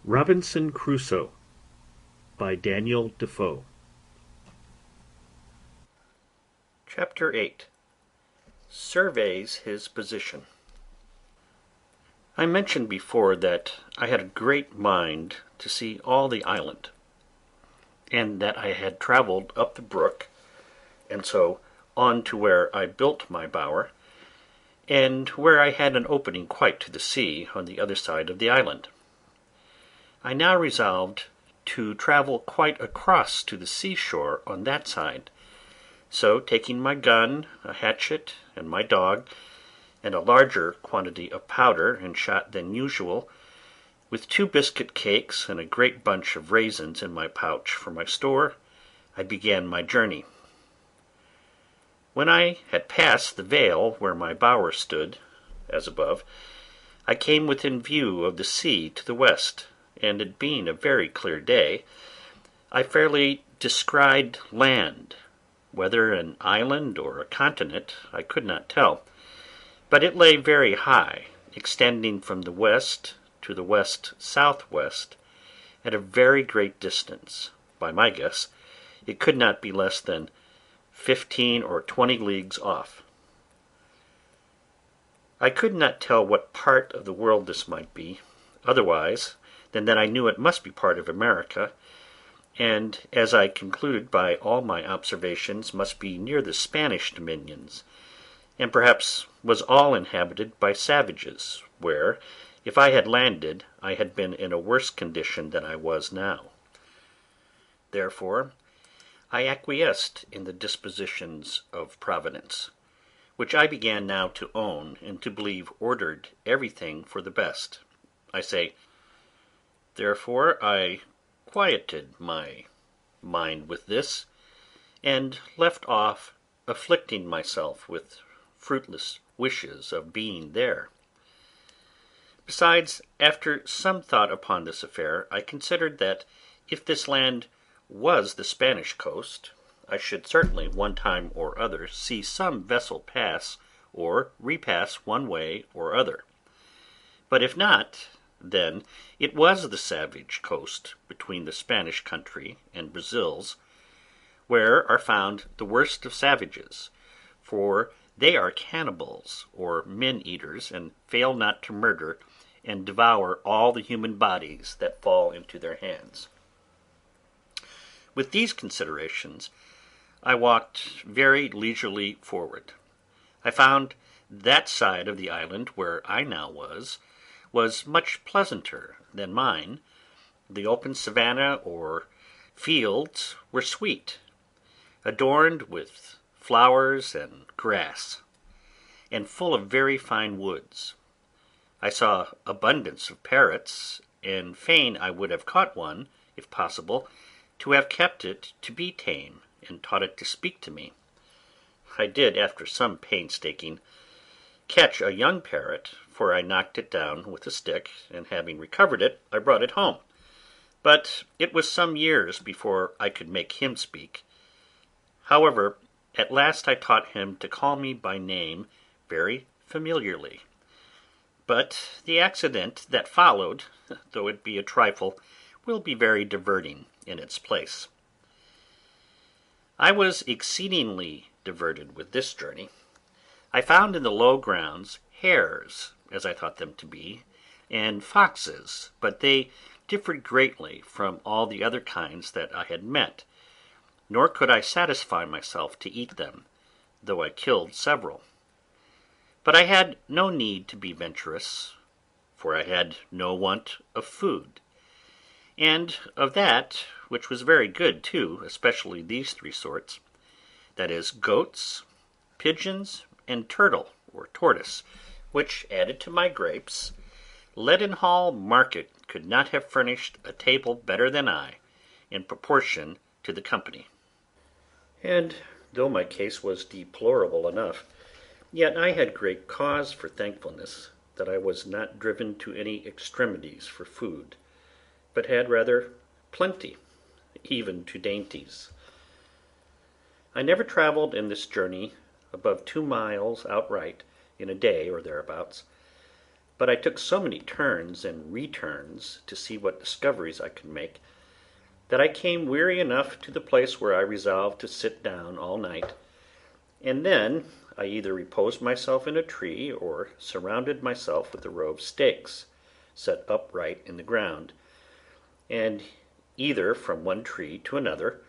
Robinson Crusoe by Daniel Dafoe. Chapter 8. Surveys his position. I mentioned before that I had a great mind to see all the island, and that I had travelled up the brook, and so on to where I built my bower, and where I had an opening quite to the sea on the other side of the island. I now resolved to travel quite across to the seashore on that side. So, taking my gun, a hatchet, and my dog, and a larger quantity of powder and shot than usual, with 2 biscuit cakes and a great bunch of raisins in my pouch for my store, I began my journey. When I had passed the vale where my bower stood, as above, I came within view of the sea to the west, and it being a very clear day, I fairly descried land. Whether an island or a continent I could not tell, but it lay very high, extending from the west to the west-southwest, at a very great distance. By my guess, it could not be less than 15 or 20 leagues off. I could not tell what part of the world this might be, otherwise than that I knew it must be part of America, and, as I concluded by all my observations, must be near the Spanish dominions, and perhaps was all inhabited by savages, where, if I had landed, I had been in a worse condition than I was now. Therefore I acquiesced in the dispositions of Providence, which I began now to own and to believe ordered everything for the best. I say, therefore I quieted my mind with this, and left off afflicting myself with fruitless wishes of being there. Besides, after some thought upon this affair, I considered that if this land was the Spanish coast, I should certainly one time or other see some vessel pass or repass one way or other. But if not, then it was the savage coast between the Spanish country and Brazil's, where are found the worst of savages, for they are cannibals or men-eaters, and fail not to murder and devour all the human bodies that fall into their hands. With these considerations, I walked very leisurely forward. I found that side of the island where I now was much pleasanter than mine. The open savanna or fields were sweet, adorned with flowers and grass, and full of very fine woods. I saw abundance of parrots, and fain I would have caught one, if possible, to have kept it to be tame, and taught it to speak to me. I did, after some painstaking, catch a young parrot, for I knocked it down with a stick, and having recovered it, I brought it home. But it was some years before I could make him speak. However, at last I taught him to call me by name very familiarly. But the accident that followed, though it be a trifle, will be very diverting in its place. I was exceedingly diverted with this journey. I found in the low grounds hares, as I thought them to be, and foxes, but they differed greatly from all the other kinds that I had met, nor could I satisfy myself to eat them, though I killed several. But I had no need to be venturous, for I had no want of food, and of that which was very good too, especially these 3 sorts, that is, goats, pigeons, and turtle or tortoise, which, added to my grapes, Leadenhall Market could not have furnished a table better than I, in proportion to the company. And though my case was deplorable enough, yet I had great cause for thankfulness that I was not driven to any extremities for food, but had rather plenty, even to dainties. I never travelled in this journey above 2 miles outright in a day or thereabouts, but I took so many turns and returns to see what discoveries I could make, that I came weary enough to the place where I resolved to sit down all night, and then I either reposed myself in a tree, or surrounded myself with a row of stakes, set upright in the ground, and either from one tree to another,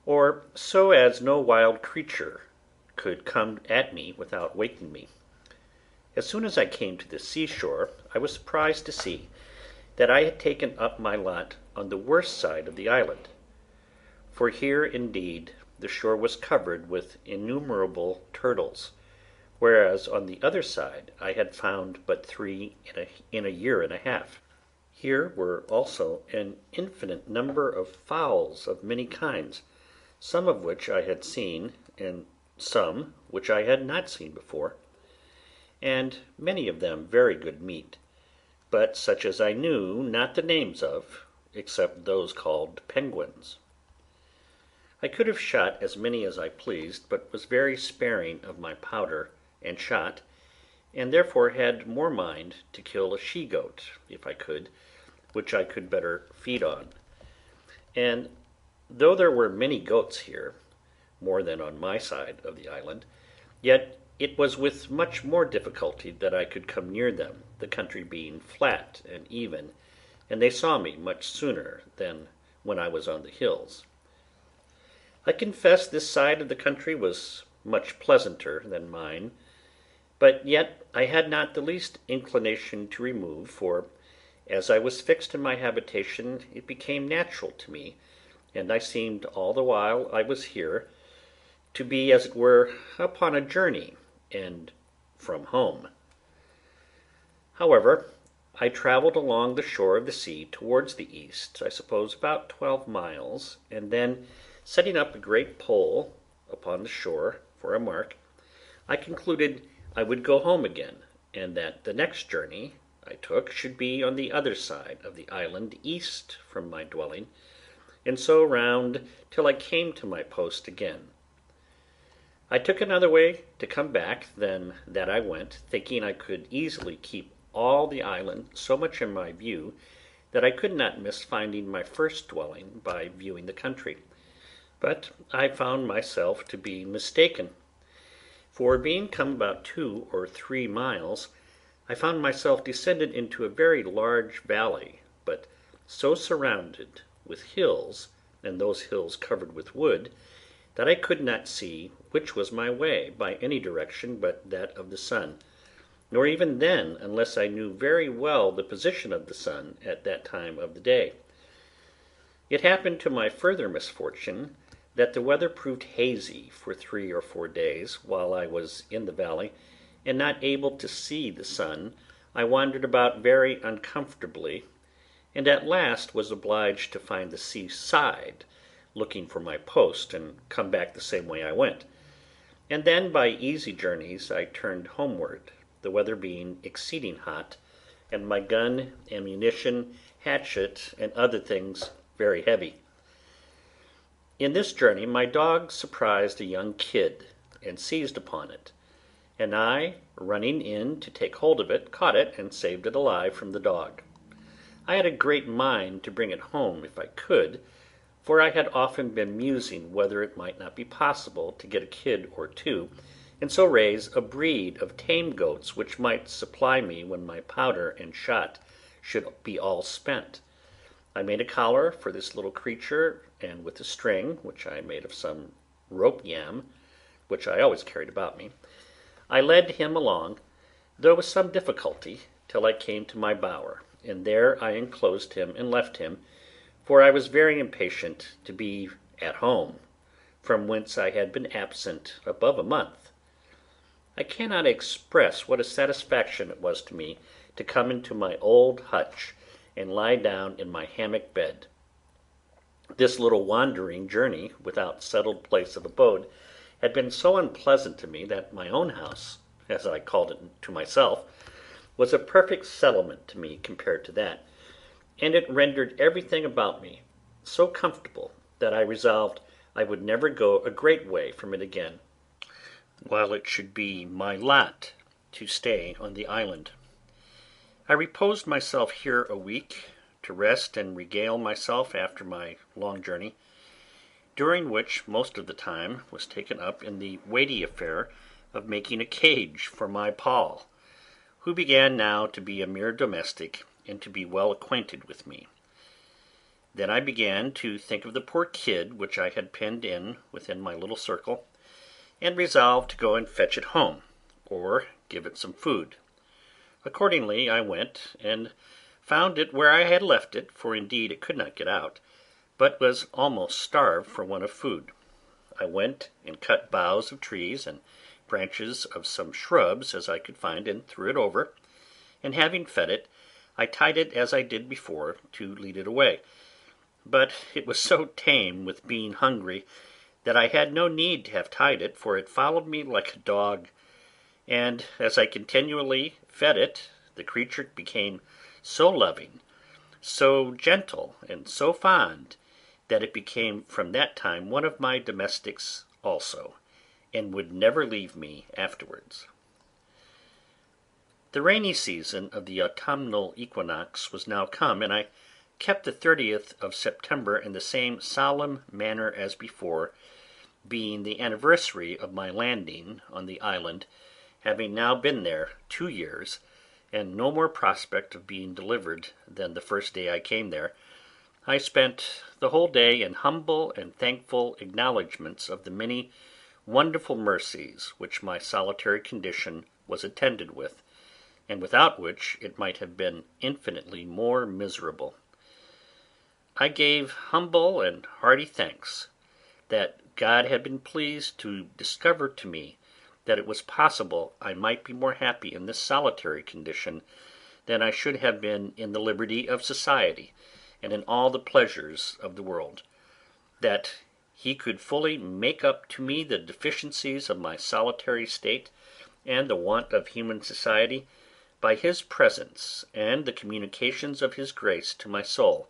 or so as no wild creature could come at me without waking me. As soon as I came to the seashore, I was surprised to see that I had taken up my lot on the worst side of the island, for here indeed the shore was covered with innumerable turtles, whereas on the other side I had found but three in a year and a half. Here were also an infinite number of fowls of many kinds, some of which I had seen, and some which I had not seen before, and many of them very good meat, but such as I knew not the names of, except those called penguins. I could have shot as many as I pleased, but was very sparing of my powder and shot, and therefore had more mind to kill a she-goat, if I could, which I could better feed on. And though there were many goats here, more than on my side of the island, yet it was with much more difficulty that I could come near them, the country being flat and even, and they saw me much sooner than when I was on the hills. I confess this side of the country was much pleasanter than mine, but yet I had not the least inclination to remove, for as I was fixed in my habitation it became natural to me, and I seemed all the while I was here to be as it were upon a journey, and from home. However, I travelled along the shore of the sea towards the east, I suppose about 12 miles, and then, setting up a great pole upon the shore for a mark, I concluded I would go home again, and that the next journey I took should be on the other side of the island east from my dwelling, and so round till I came to my post again. I took another way to come back than that I went, thinking I could easily keep all the island so much in my view that I could not miss finding my first dwelling by viewing the country. But I found myself to be mistaken, for being come about 2 or 3 miles, I found myself descended into a very large valley, but so surrounded with hills, and those hills covered with wood, that I could not see which was my way by any direction but that of the sun, nor even then unless I knew very well the position of the sun at that time of the day. It happened to my further misfortune that the weather proved hazy for 3 or 4 days while I was in the valley, and not able to see the sun, I wandered about very uncomfortably, and at last was obliged to find the seaside, looking for my post, and come back the same way I went, and then by easy journeys I turned homeward, the weather being exceeding hot, and my gun, ammunition, hatchet, and other things very heavy. In this journey my dog surprised a young kid, and seized upon it, and I, running in to take hold of it, caught it, and saved it alive from the dog. I had a great mind to bring it home if I could, for I had often been musing whether it might not be possible to get a kid or two, and so raise a breed of tame goats which might supply me when my powder and shot should be all spent. I made a collar for this little creature, and with a string, which I made of some rope yam, which I always carried about me, I led him along, though with some difficulty, till I came to my bower, and there I enclosed him and left him, for I was very impatient to be at home, from whence I had been absent above a month. I cannot express what a satisfaction it was to me to come into my old hutch and lie down in my hammock bed. This little wandering journey, without settled place of abode, had been so unpleasant to me that my own house, as I called it to myself, was a perfect settlement to me compared to that, and it rendered everything about me so comfortable that I resolved I would never go a great way from it again, while it should be my lot to stay on the island. I reposed myself here a week, to rest and regale myself after my long journey, during which most of the time was taken up in the weighty affair of making a cage for my Poll, who began now to be a mere domestic, and to be well acquainted with me. Then I began to think of the poor kid which I had penned in within my little circle, and resolved to go and fetch it home, or give it some food. Accordingly I went, and found it where I had left it, for indeed it could not get out, but was almost starved for want of food. I went and cut boughs of trees and branches of some shrubs as I could find, and threw it over, and having fed it, I tied it as I did before, to lead it away. But it was so tame with being hungry that I had no need to have tied it, for it followed me like a dog, and as I continually fed it, the creature became so loving, so gentle, and so fond, that it became from that time one of my domestics also, and would never leave me afterwards. The rainy season of the autumnal equinox was now come, and I kept the 30th of September in the same solemn manner as before, being the anniversary of my landing on the island, having now been there 2 years, and no more prospect of being delivered than the first day I came there. I spent the whole day in humble and thankful acknowledgments of the many wonderful mercies which my solitary condition was attended with, and without which it might have been infinitely more miserable. I gave humble and hearty thanks that God had been pleased to discover to me that it was possible I might be more happy in this solitary condition than I should have been in the liberty of society, and in all the pleasures of the world; that he could fully make up to me the deficiencies of my solitary state, and the want of human society, by his presence and the communications of his grace to my soul,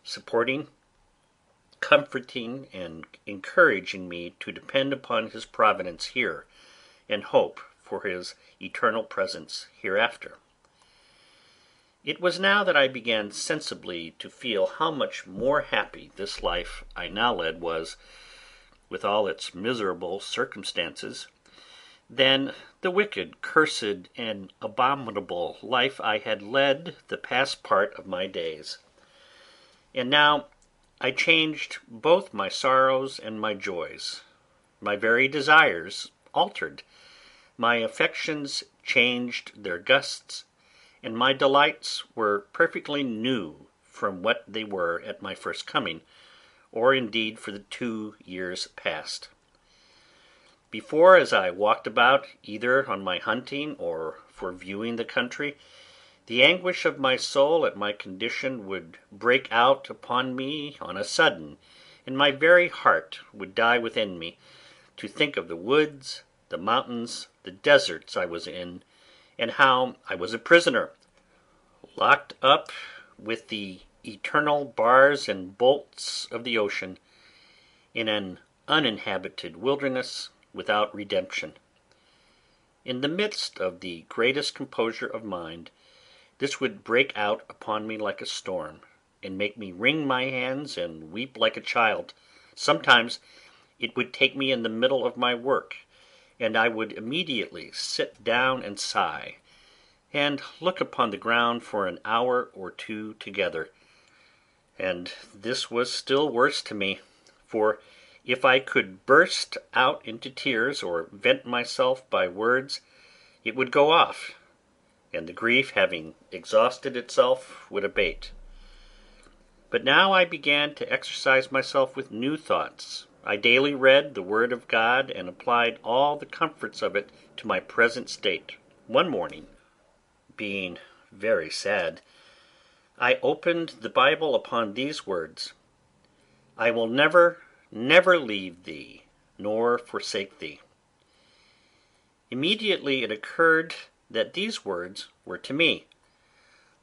supporting, comforting, and encouraging me to depend upon his providence here, and hope for his eternal presence hereafter. It was now that I began sensibly to feel how much more happy this life I now led was, with all its miserable circumstances, than the wicked, cursed, and abominable life I had led the past part of my days. And now I changed both my sorrows and my joys. My very desires altered, my affections changed their gusts, and my delights were perfectly new from what they were at my first coming, or indeed for the 2 years past. Before, as I walked about, either on my hunting or for viewing the country, the anguish of my soul at my condition would break out upon me on a sudden, and my very heart would die within me, to think of the woods, the mountains, the deserts I was in, and how I was a prisoner, locked up with the eternal bars and bolts of the ocean, in an uninhabited wilderness without redemption. In the midst of the greatest composure of mind, this would break out upon me like a storm, and make me wring my hands and weep like a child. Sometimes it would take me in the middle of my work, and I would immediately sit down and sigh, and look upon the ground for an hour or two together. And this was still worse to me, for if I could burst out into tears, or vent myself by words, it would go off, and the grief, having exhausted itself, would abate. But now I began to exercise myself with new thoughts. I daily read the Word of God, and applied all the comforts of it to my present state. One morning, being very sad, I opened the Bible upon these words: "I will never, never leave thee, nor forsake thee." Immediately it occurred that these words were to me.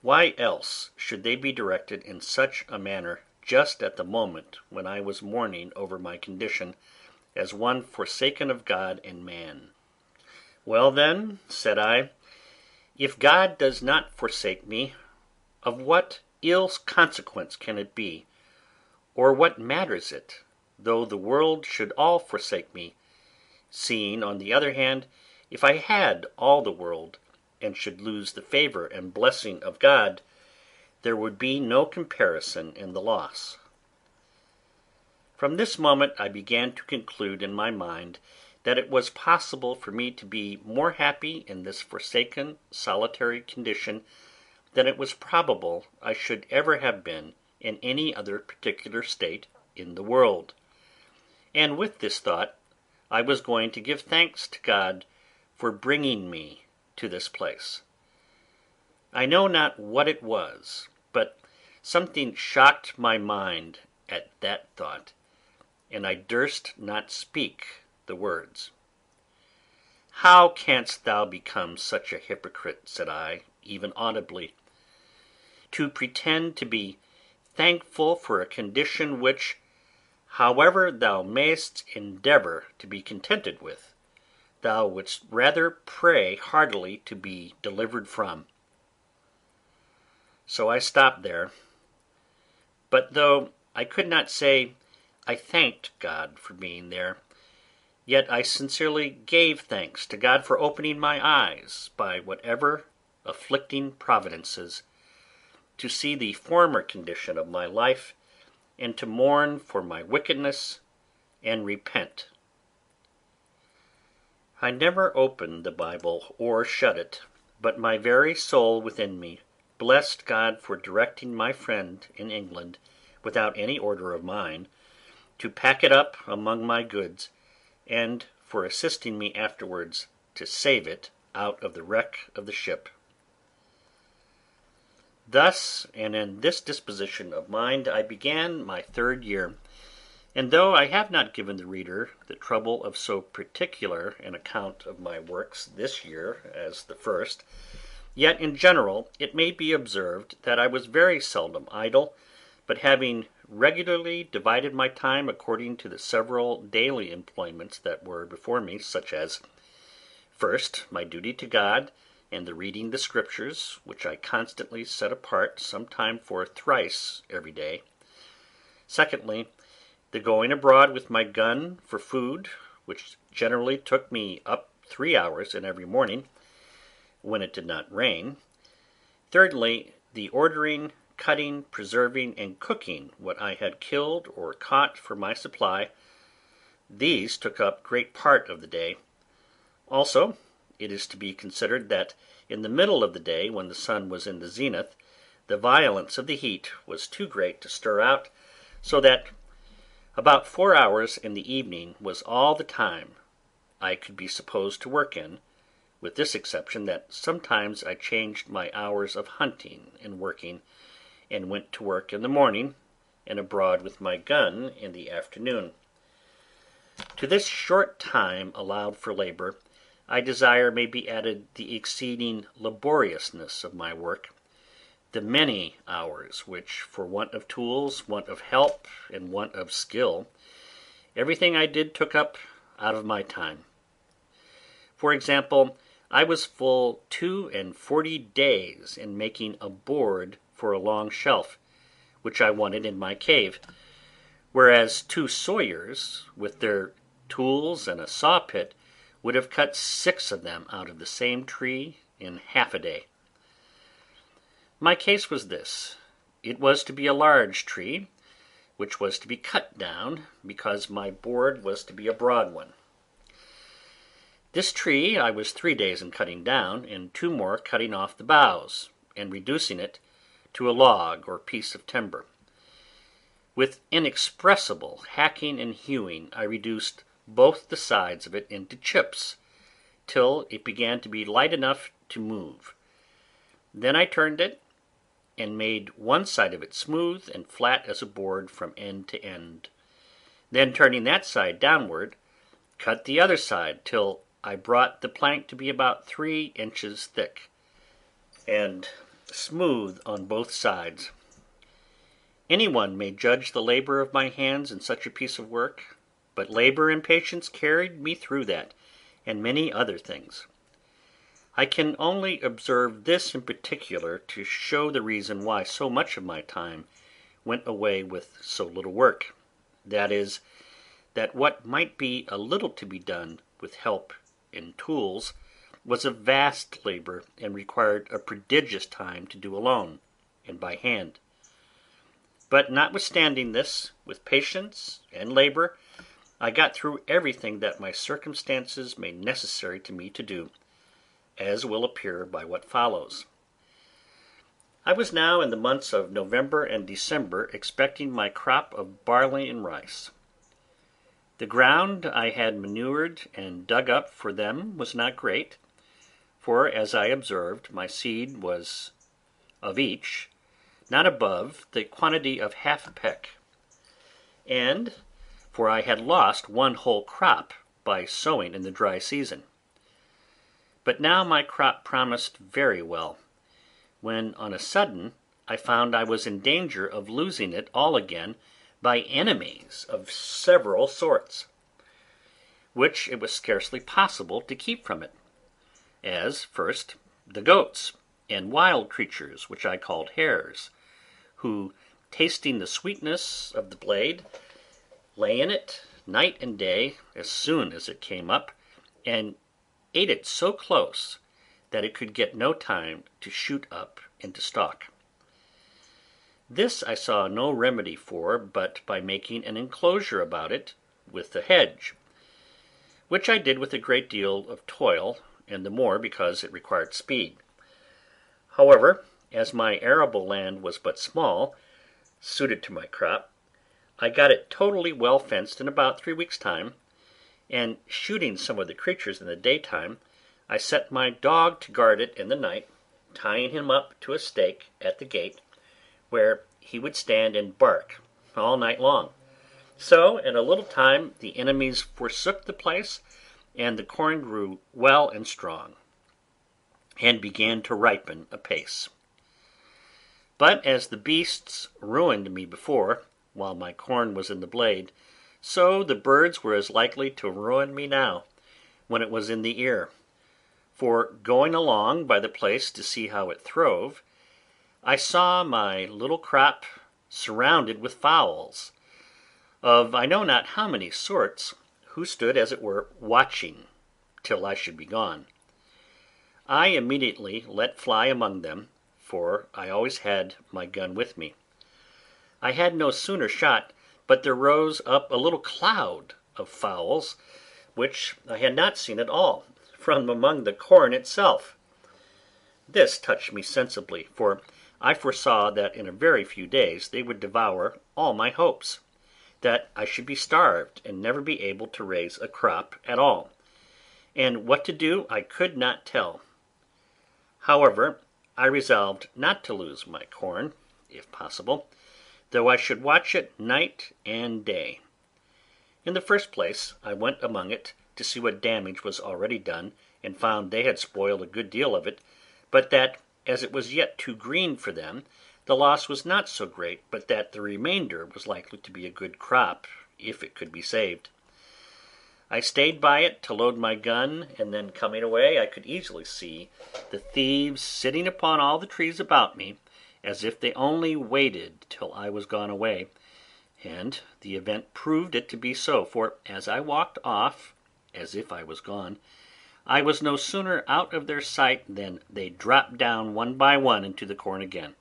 Why else should they be directed in such a manner just at the moment when I was mourning over my condition, as one forsaken of God and man? "Well then," said I, If God does not forsake me, of what ill consequence can it be, or what matters it, though the world should all forsake me, seeing, on the other hand, if I had all the world, and should lose the favour and blessing of God, there would be no comparison in the loss. From this moment I began to conclude in my mind that it was possible for me to be more happy in this forsaken, solitary condition than it was probable I should ever have been in any other particular state in the world. And with this thought I was going to give thanks to God for bringing me to this place. I know not what it was, but something shocked my mind at that thought, and I durst not speak the words. "How canst thou become such a hypocrite," said I, even audibly, "to pretend to be thankful for a condition which, however thou mayst endeavour to be contented with, thou wouldst rather pray heartily to be delivered from?" So I stopped there. But though I could not say I thanked God for being there, yet I sincerely gave thanks to God for opening my eyes, by whatever afflicting providences, to see the former condition of my life, and to mourn for my wickedness and repent. I never opened the Bible or shut it, but my very soul within me blessed God for directing my friend in England, without any order of mine, to pack it up among my goods, and for assisting me afterwards to save it out of the wreck of the ship. Thus, and in this disposition of mind, I began my 3rd year, and though I have not given the reader the trouble of so particular an account of my works this year as the first, yet in general it may be observed that I was very seldom idle, but having regularly divided my time according to the several daily employments that were before me, such as, first, my duty to God, and the reading the Scriptures, which I constantly set apart some time for thrice every day; secondly, the going abroad with my gun for food, which generally took me up 3 hours in every morning, when it did not rain; thirdly, the ordering, cutting, preserving, and cooking what I had killed or caught for my supply. These took up great part of the day. Also, it is to be considered that in the middle of the day, when the sun was in the zenith, the violence of the heat was too great to stir out, so that about 4 hours in the evening was all the time I could be supposed to work in, with this exception, that sometimes I changed my hours of hunting and working, and went to work in the morning, and abroad with my gun in the afternoon. To this short time allowed for labour, I desire may be added the exceeding laboriousness of my work, the many hours which, for want of tools, want of help, and want of skill, everything I did took up out of my time. For example, I was full 42 days in making a board for a long shelf, which I wanted in my cave, whereas 2 sawyers, with their tools and a saw pit, would have cut 6 of them out of the same tree in half a day. My case was this: it was to be a large tree, which was to be cut down, because my board was to be a broad one. This tree I was 3 days in cutting down, and 2 more cutting off the boughs, and reducing it to a log or piece of timber. With inexpressible hacking and hewing I reduced both the sides of it into chips, till it began to be light enough to move. Then I turned it, and made one side of it smooth and flat as a board from end to end. Then, turning that side downward, cut the other side till I brought the plank to be about 3 inches thick, and smooth on both sides. Any one may judge the labour of my hands in such a piece of work, but labour and patience carried me through that, and many other things. I can only observe this in particular to show the reason why so much of my time went away with so little work; that is, that what might be a little to be done with help and tools was a vast labour and required a prodigious time to do alone, and by hand. But notwithstanding this, with patience and labour, I got through everything that my circumstances made necessary to me to do, as will appear by what follows. I was now in the months of November and December expecting my crop of barley and rice. The ground I had manured and dug up for them was not great, for, as I observed, my seed was of each not above the quantity of half a peck, and for I had lost one whole crop by sowing in the dry season. But now my crop promised very well, when on a sudden I found I was in danger of losing it all again by enemies of several sorts, which it was scarcely possible to keep from it; as, first, the goats, and wild creatures which I called hares, who, tasting the sweetness of the blade, lay in it night and day as soon as it came up, and ate it so close that it could get no time to shoot up into stalk. This I saw no remedy for but by making an enclosure about it with a hedge, which I did with a great deal of toil, and the more because it required speed. However, as my arable land was but small, suited to my crop, I got it totally well fenced in about 3 weeks' time, and shooting some of the creatures in the daytime, I set my dog to guard it in the night, tying him up to a stake at the gate, where he would stand and bark all night long. So in a little time the enemies forsook the place, and the corn grew well and strong, and began to ripen apace. But as the beasts ruined me before, while my corn was in the blade, so the birds were as likely to ruin me now, when it was in the ear. For going along by the place to see how it throve, I saw my little crop surrounded with fowls, of I know not how many sorts, who stood as it were watching till I should be gone. I immediately let fly among them, for I always had my gun with me. I had no sooner shot but there rose up a little cloud of fowls, which I had not seen at all, from among the corn itself. This touched me sensibly, for I foresaw that in a very few days they would devour all my hopes, that I should be starved and never be able to raise a crop at all, and what to do I could not tell. However, I resolved not to lose my corn, if possible, though I should watch it night and day. In the first place, I went among it to see what damage was already done, and found they had spoiled a good deal of it, but that, as it was yet too green for them, the loss was not so great but that the remainder was likely to be a good crop, if it could be saved. I stayed by it to load my gun, and then coming away I could easily see the thieves sitting upon all the trees about me, as if they only waited till I was gone away, and the event proved it to be so, for as I walked off, as if I was gone, I was no sooner out of their sight than they dropped down one by one into the corn again.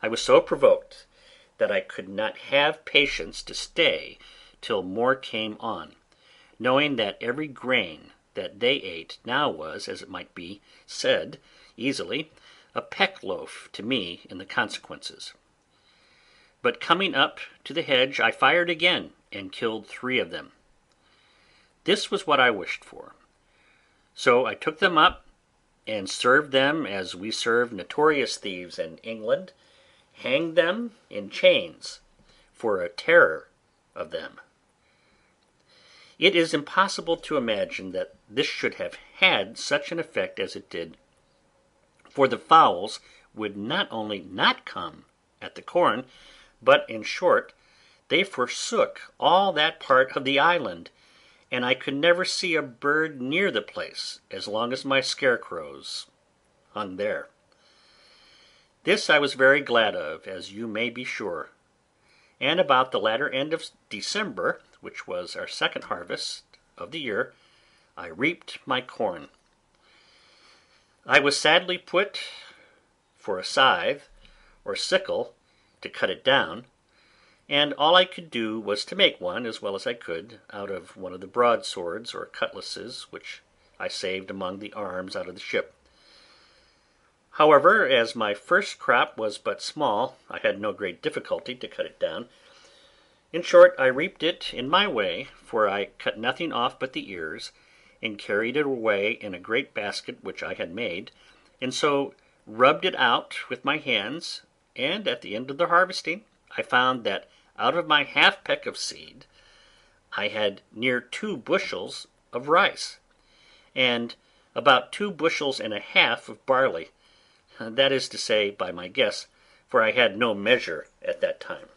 I was so provoked that I could not have patience to stay till more came on, knowing that every grain that they ate now was, as it might be said easily, a peck loaf to me in the consequences. But coming up to the hedge, I fired again, and killed 3 of them. This was what I wished for. So I took them up, and served them as we serve notorious thieves in England, hanged them in chains, for a terror of them. It is impossible to imagine that this should have had such an effect as it did, for the fowls would not only not come at the corn, but, in short, they forsook all that part of the island, and I could never see a bird near the place as long as my scarecrows hung there. This I was very glad of, as you may be sure, and about the latter end of December, which was our second harvest of the year, I reaped my corn. I was sadly put for a scythe or sickle to cut it down, and all I could do was to make one, as well as I could, out of one of the broadswords or cutlasses which I saved among the arms out of the ship. However, as my first crop was but small, I had no great difficulty to cut it down. In short, I reaped it in my way, for I cut nothing off but the ears, and carried it away in a great basket which I had made, and so rubbed it out with my hands, and at the end of the harvesting I found that out of my half peck of seed I had near 2 bushels of rice, and about 2 bushels and a half of barley. That is to say, by my guess, for I had no measure at that time.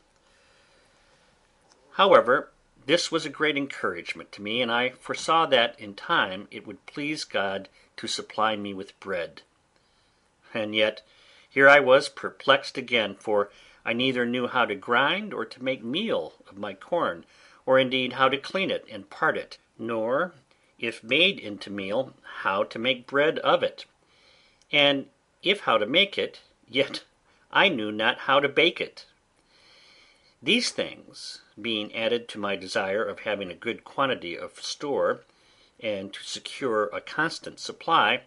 However, this was a great encouragement to me, and I foresaw that in time it would please God to supply me with bread. And yet here I was perplexed again, for I neither knew how to grind or to make meal of my corn, or indeed how to clean it and part it, nor, if made into meal, how to make bread of it. And if how to make it, yet I knew not how to bake it. These things, being added to my desire of having a good quantity of store, and to secure a constant supply,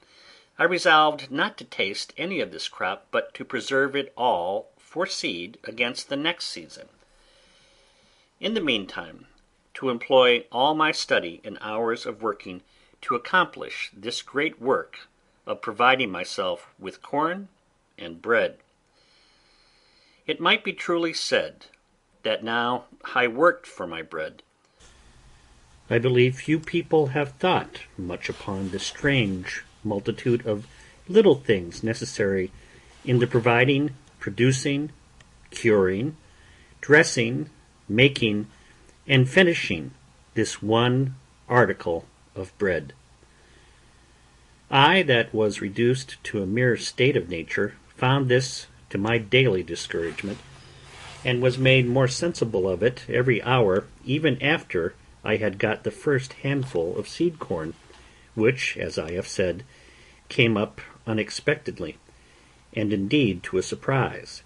I resolved not to taste any of this crop, but to preserve it all for seed against the next season. In the meantime, to employ all my study and hours of working to accomplish this great work of providing myself with corn and bread. It might be truly said that now I worked for my bread. I believe few people have thought much upon the strange multitude of little things necessary in the providing, producing, curing, dressing, making, and finishing this one article of bread. I, that was reduced to a mere state of nature, found this to my daily discouragement, and was made more sensible of it every hour, even after I had got the first handful of seed corn, which, as I have said, came up unexpectedly, and indeed to a surprise.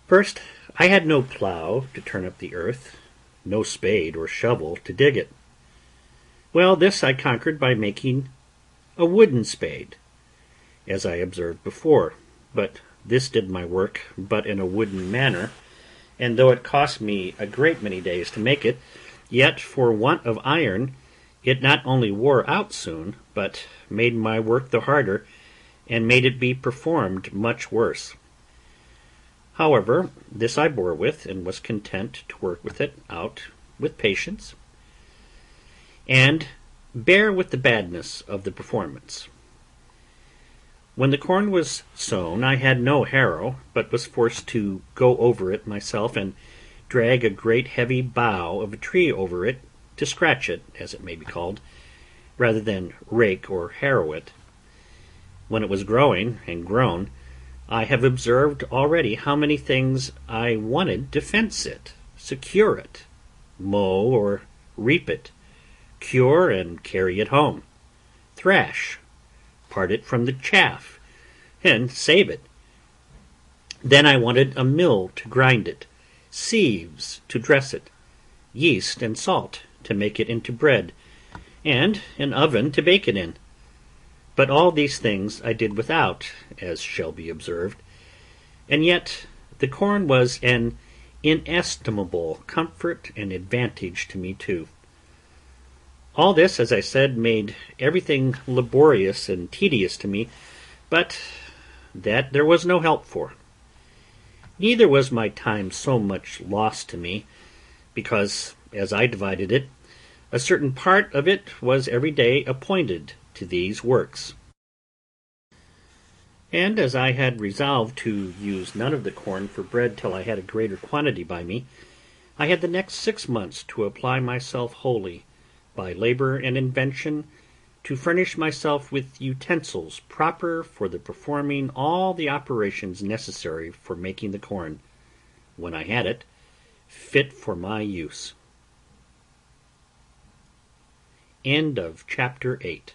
First, I had no plough to turn up the earth, no spade or shovel to dig it. Well, this I conquered by making a wooden spade, as I observed before, but this did my work but in a wooden manner, and though it cost me a great many days to make it, yet for want of iron it not only wore out soon, but made my work the harder, and made it be performed much worse. However, this I bore with, and was content to work with it out with patience, and bear with the badness of the performance. When the corn was sown, I had no harrow, but was forced to go over it myself, and drag a great heavy bough of a tree over it, to scratch it, as it may be called, rather than rake or harrow it. When it was growing and grown, I have observed already how many things I wanted to fence it, secure it, mow or reap it, cure and carry it home, thrash, part it from the chaff, and save it. Then I wanted a mill to grind it, sieves to dress it, yeast and salt to make it into bread, and an oven to bake it in. But all these things I did without, as shall be observed, and yet the corn was an inestimable comfort and advantage to me too. All this, as I said, made everything laborious and tedious to me, but that there was no help for. Neither was my time so much lost to me, because, as I divided it, a certain part of it was every day appointed to these works. And as I had resolved to use none of the corn for bread till I had a greater quantity by me, I had the next 6 months to apply myself wholly by labour and invention, to furnish myself with utensils proper for the performing all the operations necessary for making the corn, when I had it, fit for my use. End of chapter 8.